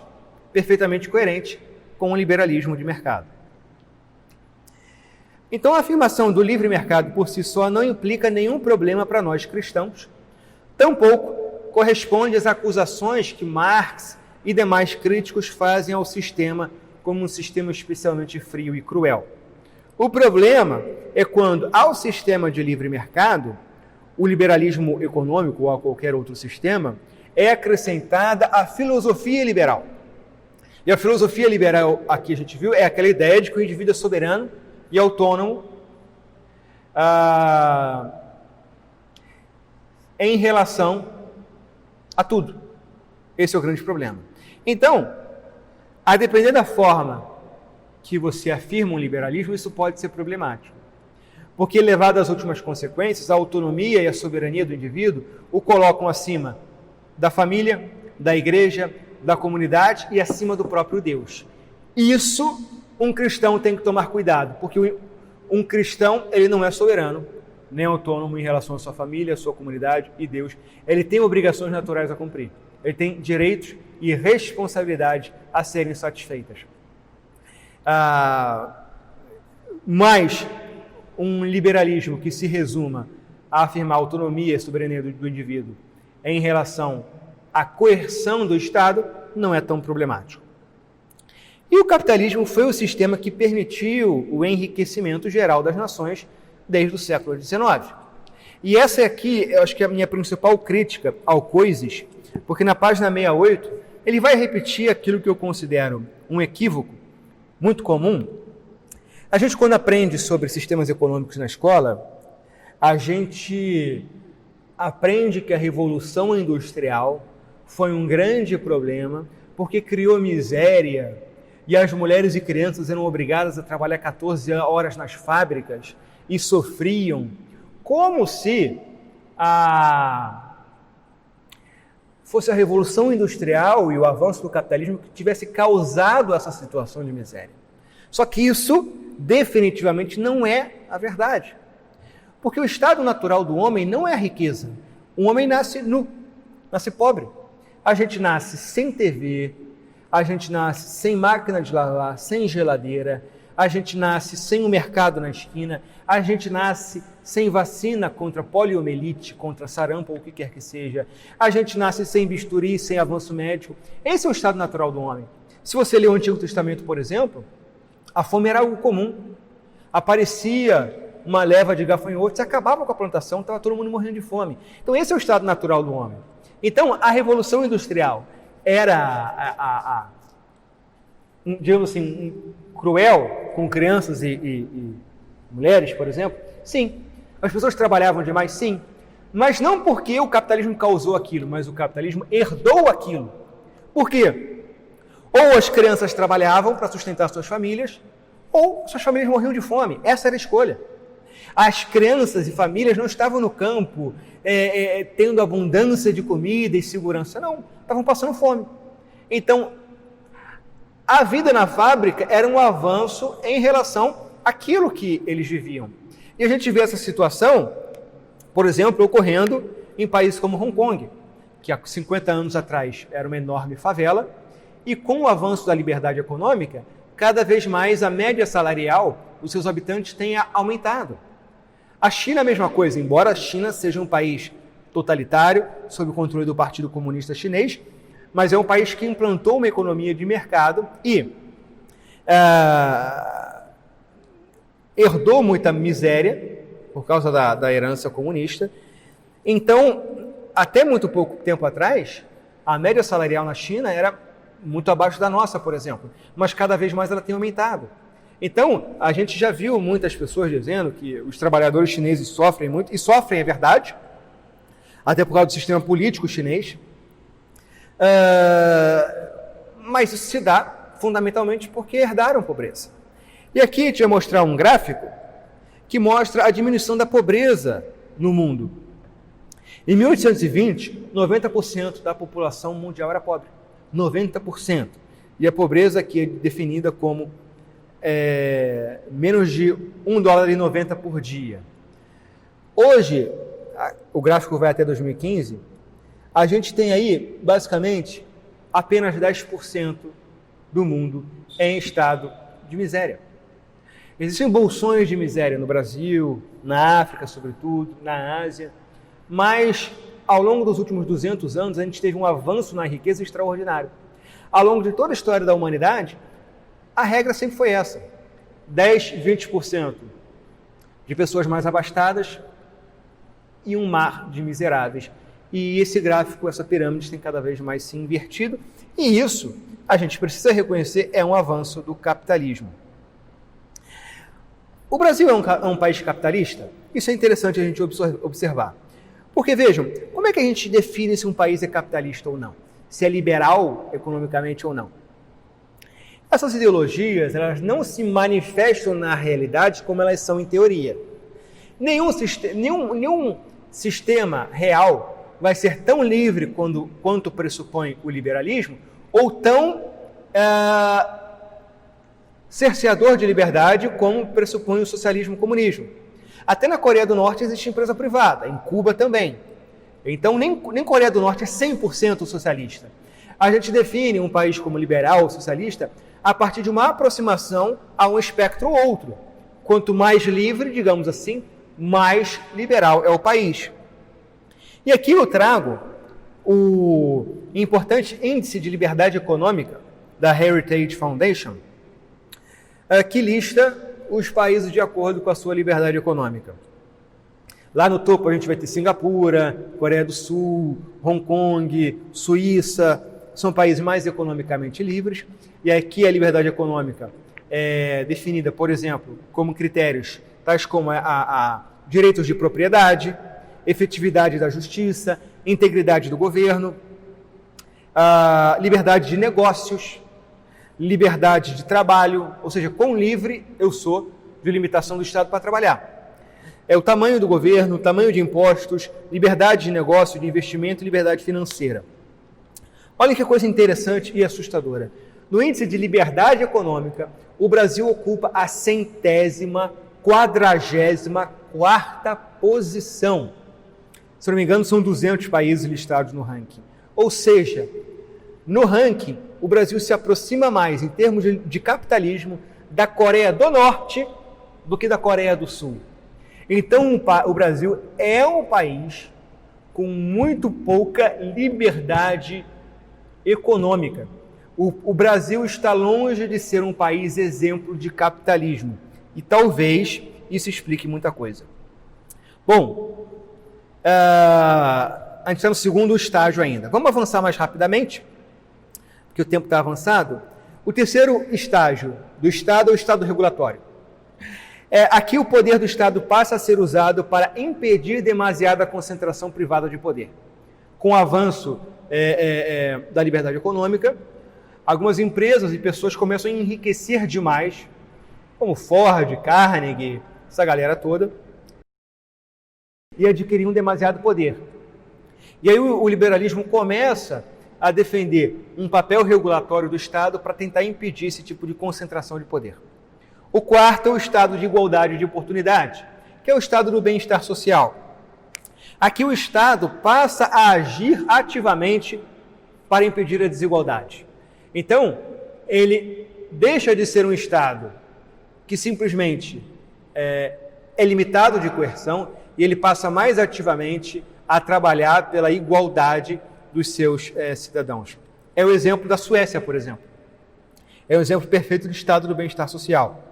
perfeitamente coerente com o liberalismo de mercado. Então, a afirmação do livre mercado por si só não implica nenhum problema para nós cristãos, tampouco corresponde às acusações que Marx e demais críticos fazem ao sistema como um sistema especialmente frio e cruel. O problema é quando, ao sistema de livre mercado, o liberalismo econômico ou a qualquer outro sistema, é acrescentada a filosofia liberal. E a filosofia liberal, aqui a gente viu, é aquela ideia de que o indivíduo é soberano e autônomo em relação a tudo. Esse é o grande problema. Então, a depender da forma que você afirma um liberalismo, isso pode ser problemático. Porque, levado às últimas consequências, a autonomia e a soberania do indivíduo o colocam acima da família, da igreja, da comunidade e acima do próprio Deus. Isso um cristão tem que tomar cuidado, porque um cristão ele não é soberano, nem autônomo em relação à sua família, à sua comunidade e Deus. Ele tem obrigações naturais a cumprir. Ele tem direitos e responsabilidades a serem satisfeitas. Mas um liberalismo que se resuma a afirmar a autonomia e soberania do indivíduo em relação à coerção do Estado não é tão problemático. E o capitalismo foi o sistema que permitiu o enriquecimento geral das nações desde o século XIX. E essa aqui, eu acho que é a minha principal crítica ao Coises, porque na página 68 ele vai repetir aquilo que eu considero um equívoco muito comum. A gente, quando aprende sobre sistemas econômicos na escola, a gente aprende que a Revolução Industrial foi um grande problema, porque criou miséria, e as mulheres e crianças eram obrigadas a trabalhar 14 horas nas fábricas e sofriam, como se fosse a Revolução Industrial e o avanço do capitalismo que tivesse causado essa situação de miséria. Só que isso definitivamente não é a verdade. Porque o estado natural do homem não é a riqueza. O homem nasce nu, nasce pobre. A gente nasce sem TV, a gente nasce sem máquina de lavar, sem geladeira, a gente nasce sem um mercado na esquina, a gente nasce sem vacina contra poliomielite, contra sarampo ou o que quer que seja, a gente nasce sem bisturi, sem avanço médico. Esse é o estado natural do homem. Se você ler o Antigo Testamento, por exemplo, a fome era algo comum. Aparecia uma leva de gafanhotos, acabava com a plantação, estava todo mundo morrendo de fome. Então esse é o estado natural do homem. Então a Revolução Industrial era, digamos assim, cruel com crianças e mulheres, por exemplo? Sim. As pessoas trabalhavam demais? Sim. Mas não porque o capitalismo causou aquilo, mas o capitalismo herdou aquilo. Por quê? Ou as crianças trabalhavam para sustentar suas famílias, ou suas famílias morriam de fome. Essa era a escolha. As crianças e famílias não estavam no campo tendo abundância de comida e segurança, não. Estavam passando fome. Então, a vida na fábrica era um avanço em relação àquilo que eles viviam. E a gente vê essa situação, por exemplo, ocorrendo em países como Hong Kong, que há 50 anos atrás era uma enorme favela, e com o avanço da liberdade econômica, cada vez mais a média salarial dos seus habitantes tenha aumentado. A China é a mesma coisa, embora a China seja um país totalitário, sob o controle do Partido Comunista Chinês, mas é um país que implantou uma economia de mercado e herdou muita miséria por causa da herança comunista. Então, até muito pouco tempo atrás, a média salarial na China era muito abaixo da nossa, por exemplo, mas cada vez mais ela tem aumentado. Então, a gente já viu muitas pessoas dizendo que os trabalhadores chineses sofrem muito, e sofrem, é verdade, até por causa do sistema político chinês, mas isso se dá fundamentalmente porque herdaram pobreza. E aqui a gente vai mostrar um gráfico que mostra a diminuição da pobreza no mundo. Em 1820, 90% da população mundial era pobre. 90%. E a pobreza aqui é definida como menos de $1,90 por dia. Hoje, o gráfico vai até 2015, a gente tem aí, basicamente, apenas 10% do mundo em estado de miséria. Existem bolsões de miséria no Brasil, na África, sobretudo, na Ásia, mas ao longo dos últimos 200 anos a gente teve um avanço na riqueza extraordinário. Ao longo de toda a história da humanidade, a regra sempre foi essa: 10, 20% de pessoas mais abastadas e um mar de miseráveis. E esse gráfico, essa pirâmide tem cada vez mais se invertido, e isso, a gente precisa reconhecer, é um avanço do capitalismo. O Brasil é um país capitalista? Isso é interessante a gente observar. Porque, vejam, como é que a gente define se um país é capitalista ou não? Se é liberal economicamente ou não? Essas ideologias, elas não se manifestam na realidade como elas são em teoria. Nenhum sistema real vai ser tão livre quanto pressupõe o liberalismo, ou tão cerceador de liberdade como pressupõe o socialismo e o comunismo. Até na Coreia do Norte existe empresa privada, em Cuba também. Então nem Coreia do Norte é 100% socialista. A gente define um país como liberal ou socialista a partir de uma aproximação a um espectro ou outro. Quanto mais livre, digamos assim, mais liberal é o país. E aqui eu trago o importante Índice de Liberdade Econômica da Heritage Foundation, que lista os países de acordo com a sua liberdade econômica. Lá no topo a gente vai ter Singapura, Coreia do Sul, Hong Kong, Suíça, são países mais economicamente livres, e aqui a liberdade econômica é definida, por exemplo, como critérios tais como direitos de propriedade, efetividade da justiça, integridade do governo, liberdade de negócios, liberdade de trabalho, ou seja, quão livre eu sou de limitação do Estado para trabalhar. É o tamanho do governo, o tamanho de impostos, liberdade de negócio, de investimento e liberdade financeira. Olha que coisa interessante e assustadora. No índice de liberdade econômica, o Brasil ocupa a 144ª posição. Se não me engano, são 200 países listados no ranking. Ou seja, no ranking, o Brasil se aproxima mais, em termos de capitalismo, da Coreia do Norte do que da Coreia do Sul. Então, o Brasil é um país com muito pouca liberdade econômica. O Brasil está longe de ser um país exemplo de capitalismo. E talvez isso explique muita coisa. Bom, a gente está no segundo estágio ainda. Vamos avançar mais rapidamente, porque o tempo está avançado. O terceiro estágio do Estado é o Estado regulatório. Aqui o poder do Estado passa a ser usado para impedir demasiada concentração privada de poder. Com o avanço da liberdade econômica, algumas empresas e pessoas começam a enriquecer demais, como Ford, Carnegie, essa galera toda, e adquiriam demasiado poder. E aí o liberalismo começa a defender um papel regulatório do Estado para tentar impedir esse tipo de concentração de poder. O quarto é o estado de igualdade de oportunidade, que é o estado do bem-estar social. Aqui o Estado passa a agir ativamente para impedir a desigualdade. Então, ele deixa de ser um Estado que simplesmente é limitado de coerção e ele passa mais ativamente a trabalhar pela igualdade dos seus cidadãos. É o exemplo da Suécia, por exemplo. É um exemplo perfeito do estado do bem-estar social.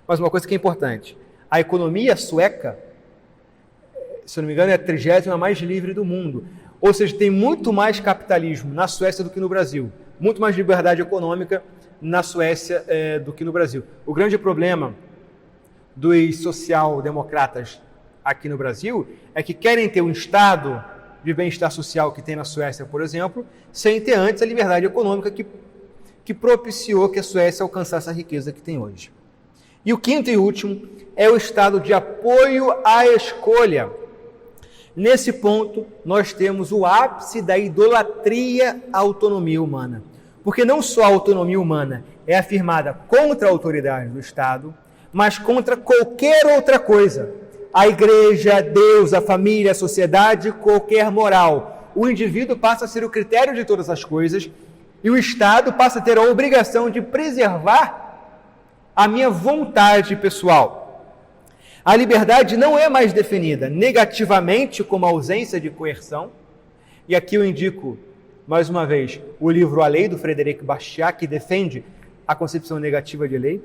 Mas uma coisa que é importante, a economia sueca, se eu não me engano, é a 30ª mais livre do mundo. Ou seja, tem muito mais capitalismo na Suécia do que no Brasil. Muito mais liberdade econômica na Suécia do que no Brasil. O grande problema dos social-democratas aqui no Brasil é que querem ter um estado de bem-estar social que tem na Suécia, por exemplo, sem ter antes a liberdade econômica que propiciou que a Suécia alcançasse a riqueza que tem hoje. E o quinto e último é o estado de apoio à escolha. Nesse ponto, nós temos o ápice da idolatria à autonomia humana. Porque não só a autonomia humana é afirmada contra a autoridade do Estado, mas contra qualquer outra coisa. A igreja, Deus, a família, a sociedade, qualquer moral. O indivíduo passa a ser o critério de todas as coisas e o Estado passa a ter a obrigação de preservar a minha vontade pessoal. A liberdade não é mais definida negativamente como ausência de coerção. E aqui eu indico, mais uma vez, o livro A Lei, do Frederic Bastiat, que defende a concepção negativa de lei,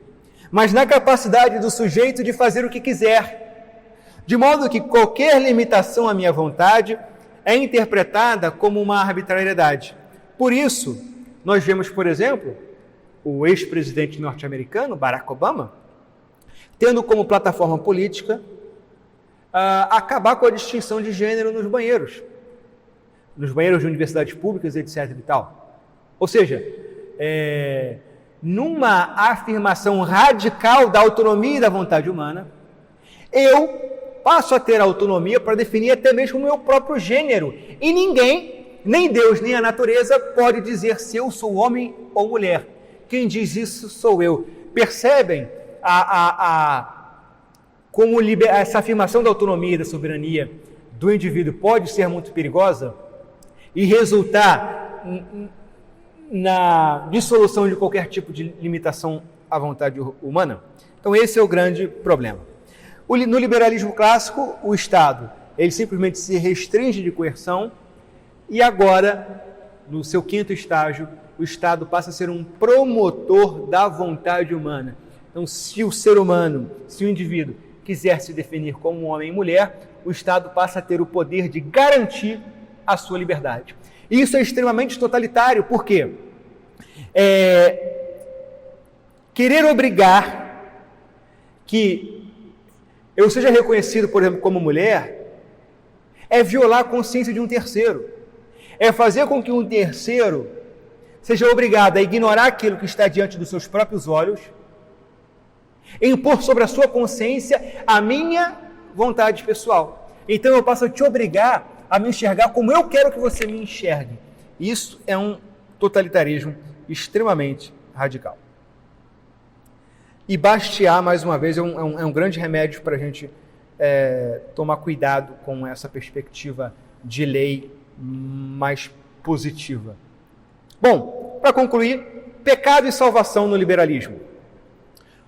mas na capacidade do sujeito de fazer o que quiser, de modo que qualquer limitação à minha vontade é interpretada como uma arbitrariedade. Por isso, nós vemos, por exemplo, o ex-presidente norte-americano, Barack Obama, tendo como plataforma política acabar com a distinção de gênero nos banheiros de universidades públicas, etc. e tal. Ou seja, numa afirmação radical da autonomia e da vontade humana, eu passo a ter autonomia para definir até mesmo o meu próprio gênero. E ninguém, nem Deus, nem a natureza, pode dizer se eu sou homem ou mulher. Quem diz isso sou eu. Percebem como essa afirmação da autonomia e da soberania do indivíduo pode ser muito perigosa e resultar na dissolução de qualquer tipo de limitação à vontade humana? Então esse é o grande problema. No liberalismo clássico, o Estado, ele simplesmente se restringe de coerção e agora, no seu quinto estágio, o Estado passa a ser um promotor da vontade humana. Então, se o ser humano, se o indivíduo quiser se definir como homem e mulher, o Estado passa a ter o poder de garantir a sua liberdade. E isso é extremamente totalitário, por quê? Querer obrigar que eu seja reconhecido, por exemplo, como mulher, é violar a consciência de um terceiro. É fazer com que um terceiro seja obrigado a ignorar aquilo que está diante dos seus próprios olhos, impor sobre a sua consciência a minha vontade pessoal. Então eu passo a te obrigar a me enxergar como eu quero que você me enxergue. Isso é um totalitarismo extremamente radical. E Bastiat, mais uma vez, é um grande remédio para a gente tomar cuidado com essa perspectiva de lei mais positiva. Bom, para concluir, pecado e salvação no liberalismo.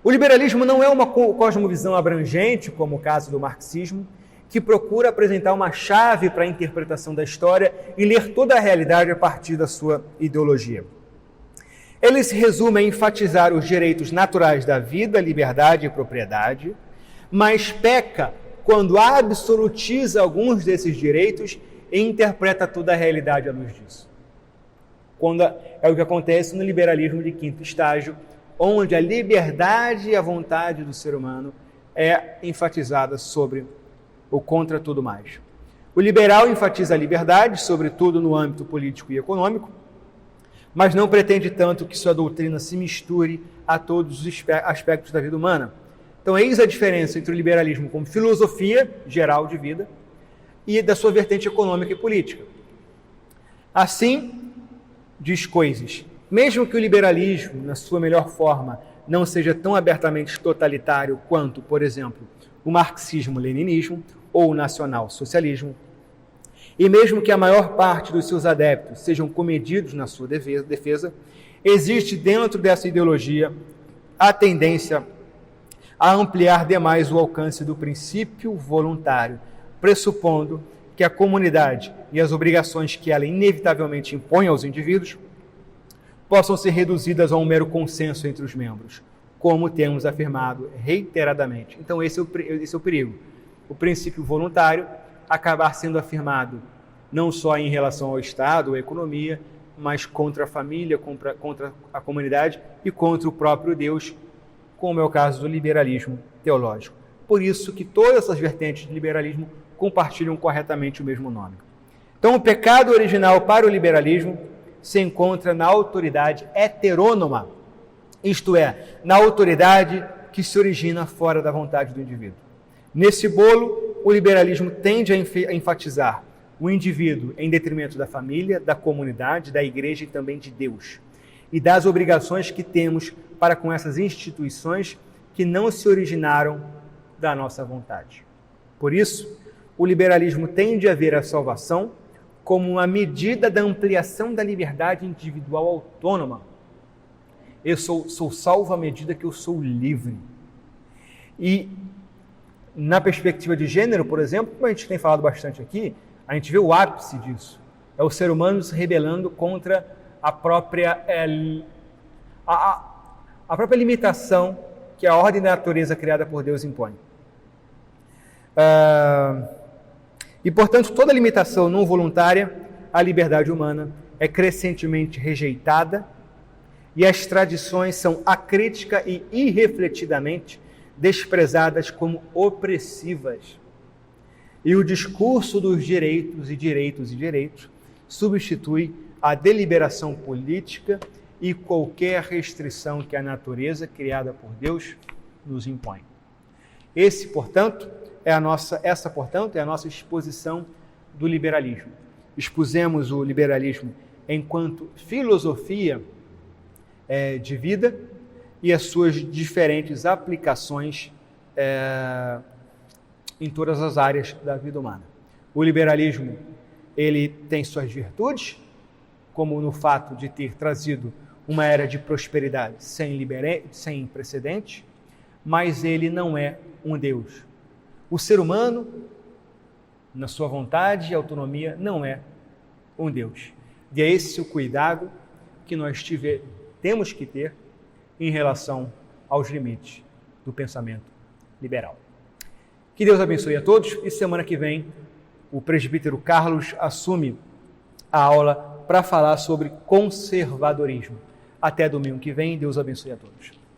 O liberalismo não é uma cosmovisão abrangente, como o caso do marxismo, que procura apresentar uma chave para a interpretação da história e ler toda a realidade a partir da sua ideologia. Ele se resume a enfatizar os direitos naturais da vida, liberdade e propriedade, mas peca quando absolutiza alguns desses direitos e interpreta toda a realidade à luz disso. É o que acontece no liberalismo de quinto estágio, onde a liberdade e a vontade do ser humano é enfatizada sobre o contra tudo mais. O liberal enfatiza a liberdade, sobretudo no âmbito político e econômico, mas não pretende tanto que sua doutrina se misture a todos os aspectos da vida humana. Então, eis a diferença entre o liberalismo como filosofia geral de vida e da sua vertente econômica e política. Assim, diz Coises, mesmo que o liberalismo, na sua melhor forma, não seja tão abertamente totalitário quanto, por exemplo, o marxismo-leninismo ou o nacional-socialismo, e mesmo que a maior parte dos seus adeptos sejam comedidos na sua defesa, existe dentro dessa ideologia a tendência a ampliar demais o alcance do princípio voluntário, pressupondo que a comunidade e as obrigações que ela inevitavelmente impõe aos indivíduos possam ser reduzidas a um mero consenso entre os membros, como temos afirmado reiteradamente. Então esse é o perigo. O princípio voluntário acabar sendo afirmado não só em relação ao Estado, à economia, mas contra a família, contra a comunidade e contra o próprio Deus, como é o caso do liberalismo teológico. Por isso que todas essas vertentes de liberalismo compartilham corretamente o mesmo nome. Então, o pecado original para o liberalismo se encontra na autoridade heterônoma, isto é, na autoridade que se origina fora da vontade do indivíduo. Nesse bolo, o liberalismo tende a enfatizar o indivíduo em detrimento da família, da comunidade, da igreja e também de Deus, e das obrigações que temos para com essas instituições que não se originaram da nossa vontade. Por isso, o liberalismo tende a ver a salvação como uma medida da ampliação da liberdade individual autônoma. Eu sou salvo à medida que eu sou livre. E na perspectiva de gênero, por exemplo, como a gente tem falado bastante aqui, a gente vê o ápice disso. É o ser humano se rebelando contra a própria limitação que a ordem da natureza criada por Deus impõe. E, portanto, toda limitação não voluntária à liberdade humana é crescentemente rejeitada e as tradições são acrítica e irrefletidamente desprezadas como opressivas. E o discurso dos direitos substitui a deliberação política e qualquer restrição que a natureza criada por Deus nos impõe. Essa, portanto, é a nossa exposição do liberalismo. Expusemos o liberalismo enquanto filosofia de vida e as suas diferentes aplicações em todas as áreas da vida humana. O liberalismo, ele tem suas virtudes, como no fato de ter trazido uma era de prosperidade sem precedente, mas ele não é um Deus. O ser humano, na sua vontade e autonomia, não é um Deus. E é esse o cuidado que nós temos que ter em relação aos limites do pensamento liberal. Que Deus abençoe a todos e semana que vem o presbítero Carlos assume a aula para falar sobre conservadorismo. Até domingo que vem, Deus abençoe a todos.